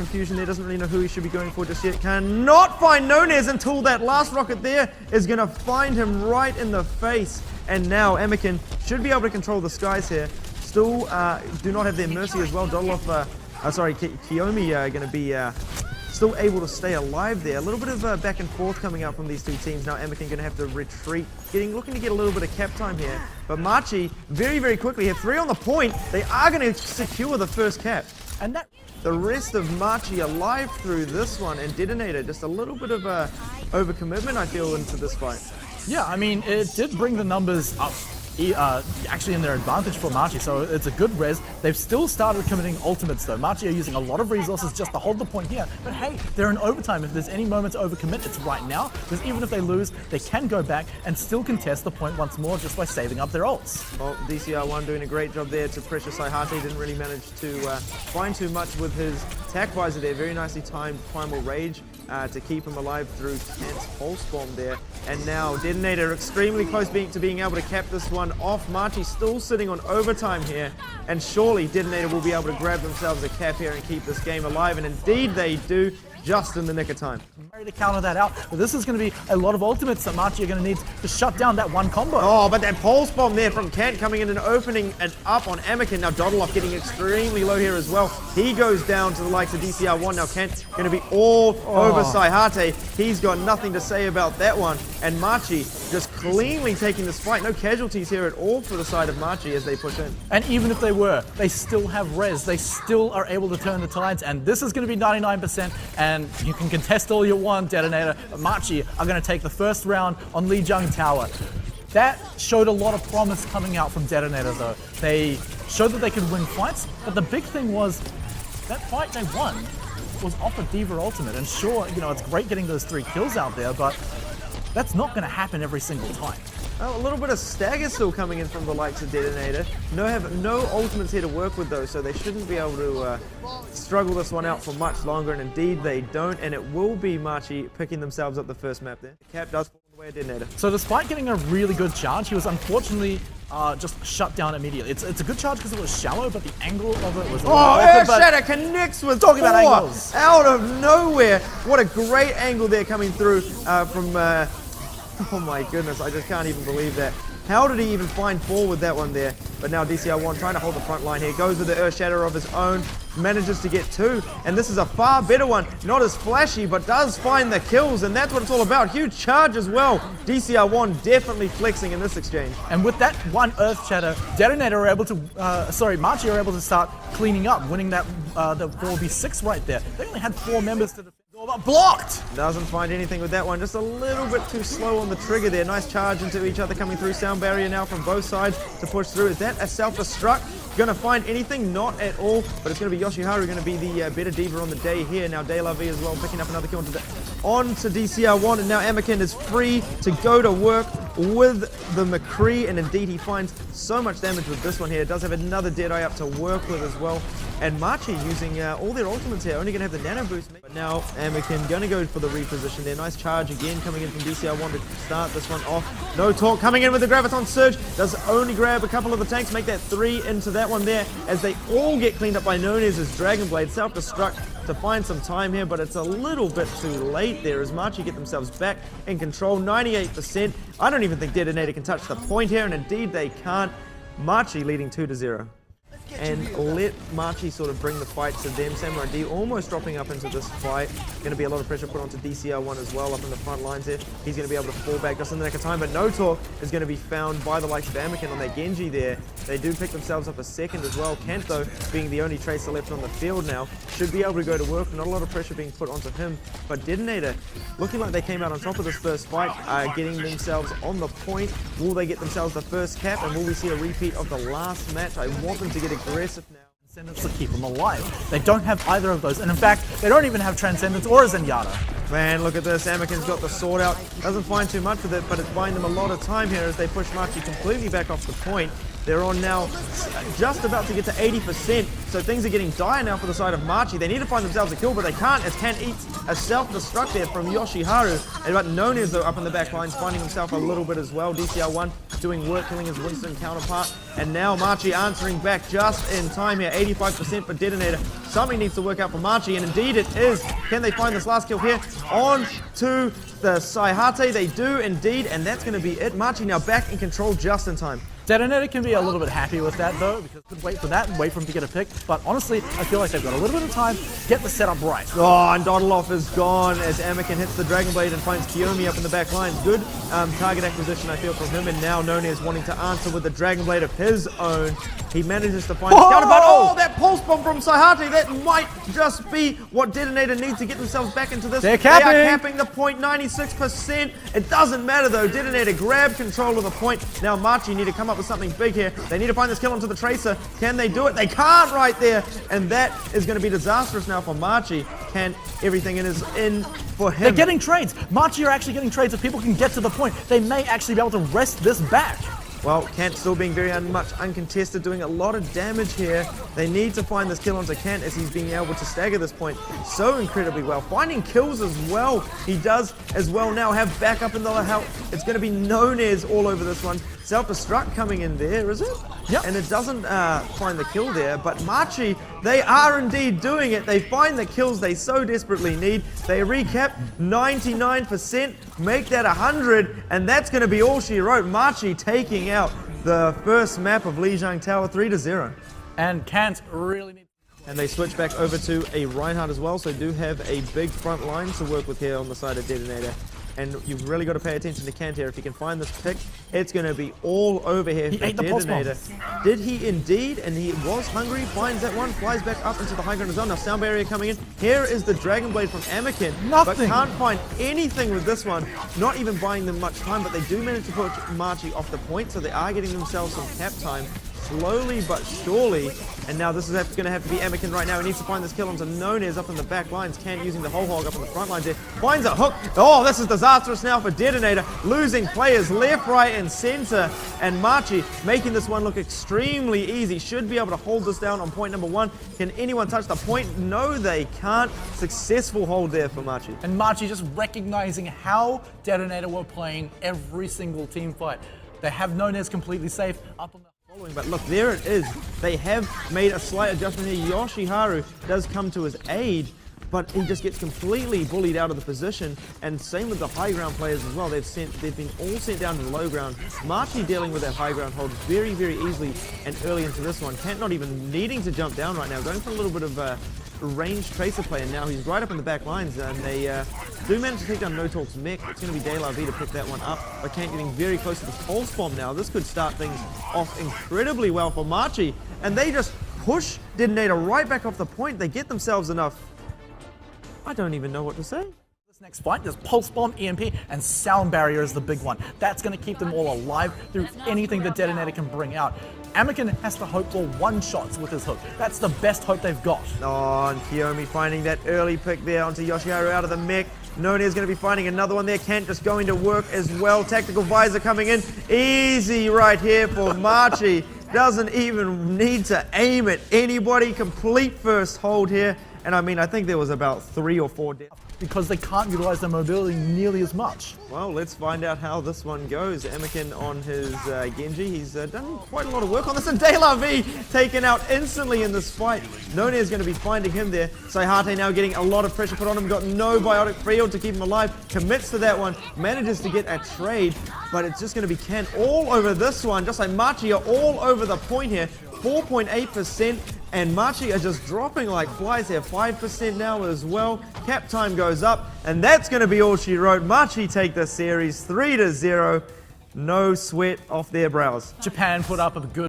confusion there, doesn't really know who he should be going for just yet. Cannot find Nunez until that last rocket there is going to find him right in the face. And now Anakin should be able to control the skies here. Still do not have their mercy as well. Kiyomi going to be still able to stay alive there. A little bit of back and forth coming out from these two teams. Now Anakin going to have to retreat, looking to get a little bit of cap time here. But Machi very, very quickly have 3 on the point. They are going to secure the first cap. And that the rest of Machi alive through this one, and DeToNator just a little bit of overcommitment, I feel, into this fight. Yeah, I mean, it did bring the numbers up actually in their advantage for Machi, so it's a good res. They've still started committing ultimates though. Machi are using a lot of resources just to hold the point here, but hey, they're in overtime. If there's any moment to overcommit, it's right now, because even if they lose, they can go back and still contest the point once more just by saving up their ults. Well, DCR1 doing a great job there to pressure Saihate. Didn't really manage to find too much with his attack visor there. Very nicely timed Primal Rage to keep him alive through Kent's pulse bomb there. And now DeToNator extremely close to being able to cap this one off. Machi still sitting on overtime here, and surely DeToNator will be able to grab themselves a cap here and keep this game alive, and indeed they do, just in the nick of time. To counter that out, but this is going to be a lot of ultimates that Machi are going to need to shut down that one combo. Oh, but that pulse bomb there from Kent coming in and opening it up on Anakin. Now Dodoloff getting extremely low here as well. He goes down to the likes of DCR1. Now Kent going to be all over Saihate. He's got nothing to say about that one. And Machi just cleanly taking this fight. No casualties here at all for the side of Machi as they push in. And even if they were, they still have res. They still are able to turn the tides, and this is going to be 99%, and you can contest all you want, DeToNator, but Machi are going to take the first round on Lijiang Tower. That showed a lot of promise coming out from DeToNator though. They showed that they could win fights, but the big thing was that fight they won was off a D.Va ultimate. And sure, you know, it's great getting those 3 kills out there, but that's not going to happen every single time. Oh, a little bit of stagger still coming in from the likes of DeToNator. No ultimates here to work with though, so they shouldn't be able to struggle this one out for much longer, and indeed they don't, and it will be Machi picking themselves up the first map there. The cap does fall on the way of DeToNator. So despite getting a really good charge, he was unfortunately just shut down immediately. It's a good charge because it was shallow, but the angle of it was Earth Shatter connects with talking about angles out of nowhere. What a great angle there coming through from oh my goodness, I just can't even believe that. How did he even find 4 with that one there? But now DCR1 trying to hold the front line here. Goes with the Earth Shatter of his own. Manages to get 2. And this is a far better one. Not as flashy, but does find the kills. And that's what it's all about. Huge charge as well. DCR1 definitely flexing in this exchange. And with that one Earth Shatter, DeToNator are able to, Machi are able to start cleaning up, winning that the 4v6 right there. They only had 4 members to defend. But blocked! Doesn't find anything with that one. Just a little bit too slow on the trigger there. Nice charge into each other coming through. Sound barrier now from both sides to push through. Is that a self-destruct? Going to find anything? Not at all. But it's going to be Yoshiharu going to be the better D.Va on the day here. Now De La V as well picking up another kill on to DCR1. And now Anakin is free to go to work with the McCree. And indeed he finds so much damage with this one here. Does have another Deadeye up to work with as well. And Machi using all their ultimates here. Only going to have the nano boost. But now Anakin going to go for the reposition there. Nice charge again coming in from DCR1 to start this one off. No talk coming in with the Graviton Surge. Does only grab a couple of the tanks. Make that 3 into that one there as they all get cleaned up by Nunez's Dragon Blade. Self-destruct to find some time here, but it's a little bit too late there as Machi get themselves back in control. 98%. I don't even think DeToNator can touch the point here, and indeed they can't. Machi leading 2-0. And let Machi sort of bring the fight to them. Samurai D almost dropping up into this fight. Going to be a lot of pressure put onto DCR1 as well up in the front lines here. He's going to be able to fall back just in the nick of time, but no talk is going to be found by the likes of Anakin on that Genji there. They do pick themselves up a second as well. Kent, though, being the only tracer left on the field now, should be able to go to work. Not a lot of pressure being put onto him, but DeToNator looking like they came out on top of this first fight, getting themselves on the point. Will they get themselves the first cap, and will we see a repeat of the last match? I want them to get aggressive now. Transcendence to keep them alive. They don't have either of those, and in fact, they don't even have Transcendence or a Zenyatta. Man, look at this. Anakin's got the sword out. Doesn't find too much with it, but it's buying them a lot of time here as they push Machi completely back off the point. They're on now just about to get to 80%, so things are getting dire now for the side of Machi. They need to find themselves a kill, but they can't, as Ken eats a self-destruct there from Yoshiharu. And but Nunez, though, up in the back lines, finding himself a little bit as well. DCR1 doing work, killing his Winston counterpart. And now Machi answering back just in time here. 85% for DeToNator. Something needs to work out for Machi, and indeed it is. Can they find this last kill here? On to the Saihate. They do indeed, and that's going to be it. Machi now back in control just in time. DeToNator can be a little bit happy with that though, because could wait for that and wait for him to get a pick. But honestly, I feel like they've got a little bit of time to get the setup right. Oh, and Dodeloff is gone as Anakin hits the Dragon Blade and finds Kiyomi up in the back line. Good target acquisition, I feel, from him. And now None is wanting to answer with the Dragon Blade of his own. He manages to find his counterpart. Oh, that pulse bomb from Saihate. That might just be what DeToNator need to get themselves back into this. They're capping. They are capping the point, 96%. It doesn't matter though. DeToNator grab control of the point. Now Machi need to come up with something big here. They need to find this kill onto the Tracer. Can they do it? They can't right there. And that is going to be disastrous now for Machi. Can everything is in for him. They're getting trades. Machi are actually getting trades. If people can get to the point, they may actually be able to wrest this back. Well, Kant still being very much uncontested, doing a lot of damage here. They need to find this kill onto Kant as he's being able to stagger this point so incredibly well. Finding kills as well. He does as well now have backup in the health. It's going to be Nonez all over this one. Self-destruct coming in there, is it? Yep. And it doesn't find the kill there, but Machi, they are indeed doing it. They find the kills they so desperately need. They recap 99%, make that 100, and that's going to be all she wrote. Machi taking out the first map of Lijiang Tower 3-0. And Kant really needs... And they switch back over to a Reinhardt as well, so do have a big front line to work with here on the side of DeToNator. And you've really got to pay attention to Kant here. If he can find this pick, it's going to be all over here for DeToNator. Did he indeed? And he was hungry, finds that one, flies back up into the high ground as well. Now sound barrier coming in. Here is the Dragon Blade from Anakin. But can't find anything with this one. Not even buying them much time, but they do manage to put Machi off the point, so they are getting themselves some cap time. Slowly but surely, and now this is going to have to be Anakin right now. He needs to find this kill onto Nonez up in the back lines. Kant using the whole hog up in the front lines there. Finds a hook. Oh, this is disastrous now for DeToNator. Losing players left, right, and center. And Machi making this one look extremely easy. Should be able to hold this down on point number one. Can anyone touch the point? No, they can't. Successful hold there for Machi. And Machi just recognizing how DeToNator were playing every single team fight. They have Nonez completely safe up on the... But look, there it is. They have made a slight adjustment here. Yoshiharu does come to his aid, but he just gets completely bullied out of the position. And same with the high ground players as well. They've been all sent down to the low ground. Machi dealing with that high ground hold very, very easily and early into this one. Kant not even needing to jump down right now. Going for a little bit of range tracer play, and now he's right up in the back lines, and they do manage to take down No Talk's mech. It's going to be De La V to pick that one up, but Kant getting very close to this pulse bomb now. This could start things off incredibly well for Machi, and they just push DeToNator right back off the point. They get themselves enough. I don't even know what to say. This next fight, there's Pulse Bomb, EMP, and Sound Barrier is the big one. That's going to keep them all alive through anything that DeToNator can bring out. Anakin has to hope for one-shots with his hook. That's the best hope they've got. Oh, and Kiyomi finding that early pick there onto Yoshiharu out of the mech. None is going to be finding another one there. Kant just going to work as well. Tactical Visor coming in. Easy right here for Machi. Doesn't even need to aim at anybody. Complete first hold here. And I mean, I think there was about 3 or 4 deaths. Because they can't utilize their mobility nearly as much. Well, let's find out how this one goes. Anakin on his Genji. He's done quite a lot of work on this. And De La V taken out instantly in this fight. None is going to be finding him there. Saihate now getting a lot of pressure put on him. Got no biotic field to keep him alive. Commits to that one. Manages to get a trade. But it's just going to be Kant all over this one. Just like Machi are all over the point here. 4.8%. And Machi are just dropping like flies here. 5% now as well. Cap time goes up. And that's going to be all she wrote. Machi take the series 3-0. No sweat off their brows. Japan put up a good